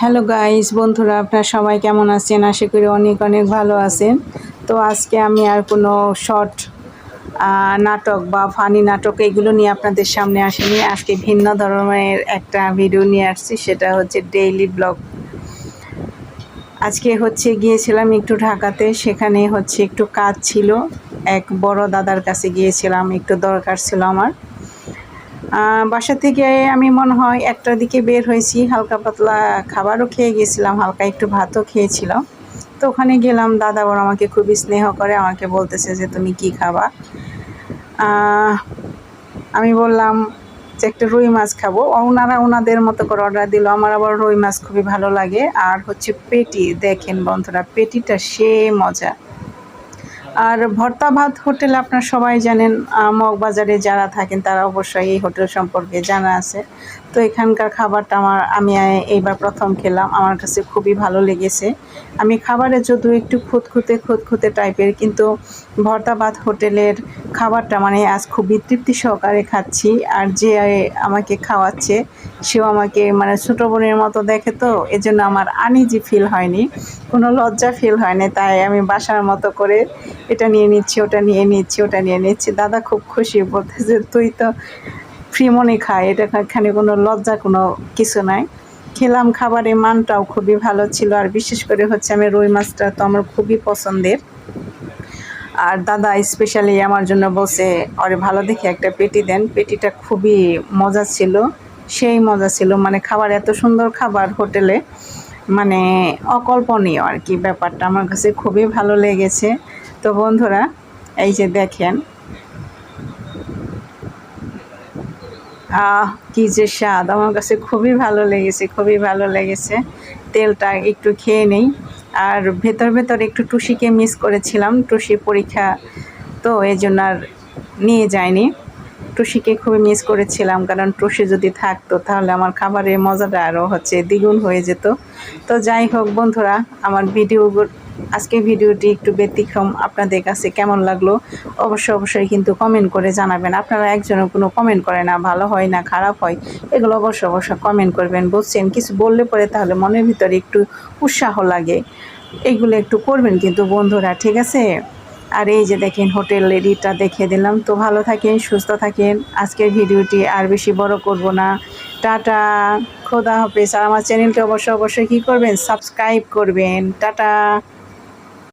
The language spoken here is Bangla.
হ্যালো গাইস, বন্ধুরা আপনারা সবাই কেমন আছেন? আশা করি অনেক অনেক ভালো আছেন। তো আজকে আমি আর কোনো শর্ট নাটক বা ফানি নাটক এগুলো নিয়ে আপনাদের সামনে আসিনি। আজকে ভিন্ন ধরনের একটা ভিডিও নিয়ে আসছি, সেটা হচ্ছে ডেইলি ব্লগ। আজকে গিয়েছিলাম একটু ঢাকাতে, সেখানে একটু কাজ ছিল। এক বড় দাদার কাছে গিয়েছিলাম, একটু দরকার ছিল আমার। বাসা থেকে আমি মনে হয় ১টার দিকে বের হয়েছি। হালকা পাতলা খাবারও খেয়ে গেছিলাম, হালকা একটু ভাতও খেয়েছিলাম। তো ওখানে গেলাম, দাদা বড় আমাকে খুবই স্নেহ করে, আমাকে বলতেছে যে তুমি কি খাবা। আমি বললাম যে একটা রুই মাছ খাবো। ওনারা ওনাদের মতো করে অর্ডার দিল। আমার আবার রুই মাছ খুবই ভালো লাগে। আর পেটি, দেখেন বন্ধুরা, পেটিটা সে মজা। আর ভর্তা ভাত হোটেল আপনারা সবাই জানেন, মগবাজারে যারা থাকেন তারা অবশ্যই এই হোটেল সম্পর্কে জানা আছে। তো এখানকার খাবারটা আমি এইবার প্রথম খেলাম, আমার কাছে খুবই ভালো লেগেছে। আমি খাবারে যদিও একটু খুঁতখুঁতে টাইপের, কিন্তু ভর্তা ভাত হোটেলের খাবারটা আজ খুবই তৃপ্তি সহকারে খাচ্ছি। আর যে আমাকে খাওয়াচ্ছে সেও আমাকে ছোটো বোনের মতো দেখে, তো এজন্য আমার আনইজি ফিল হয়নি, কোনো লজ্জা ফিল হয়নি। তাই আমি বাসার মতো করে এটা নিয়ে নিচ্ছি, ওটা নিয়ে নিচ্ছি। দাদা খুব খুশি, বলতেছে তুই তো ফ্রি মনে খায়, এটা এখানে কোনো লজ্জা কোনো কিছু নাই। খেলাম, খাবারের মানটাও খুবই ভালো ছিল। আর বিশেষ করে আমি রুই মাছটা তো আমার খুবই পছন্দের। আর দাদা স্পেশালি আমার জন্য বসে ওরে ভালো দেখে একটা পেটি দেন। পেটিটা খুবই মজা ছিল, সেই মজা ছিল। খাবার এত সুন্দর খাবার হোটেলে, অকল্পনীয় আর কি। ব্যাপারটা আমার কাছে খুবই ভালো লেগেছে। তো বন্ধুরা, এই যে দেখেন, কি যে স্বাদ, আমার কাছে খুবই ভালো লেগেছে। তেলটা একটু খেয়ে নেই। আর ভেতর একটু টুসিকে মিস করেছিলাম, টুসি পরীক্ষা, তো এই জন্য আর নিয়ে যায়নি। টুসিকে খুবই মিস করেছিলাম, কারণ টুসি যদি থাকতো তাহলে আমার খাবারের মজাটা আরও দ্বিগুণ হয়ে যেত। তো যাই হোক বন্ধুরা, আমার আজকের ভিডিওটি একটু ব্যতিক্রম। আপনাদের কাছে কেমন লাগলো অবশ্যই কিন্তু কমেন্ট করে জানাবেন। আপনারা একজনও কোনো কমেন্ট করে না, ভালো হয় না খারাপ হয়, এগুলো অবশ্যই কমেন্ট করবেন। বুঝছেন, কিছু বললে পরে তাহলে মনের ভিতরে একটু উৎসাহ লাগে, এগুলো একটু করবেন কিন্তু বন্ধুরা, ঠিক আছে? আর এই যে দেখেন, হোটেল রেডিটা দেখে দিলাম। তো ভালো থাকেন, সুস্থ থাকেন। আজকের ভিডিওটি আর বেশি বড় করব না। টাটা, খোদা হাফেজ। আর আমার চ্যানেলটি অবশ্যই কী করবেন, সাবস্ক্রাইব করবেন। টাটা।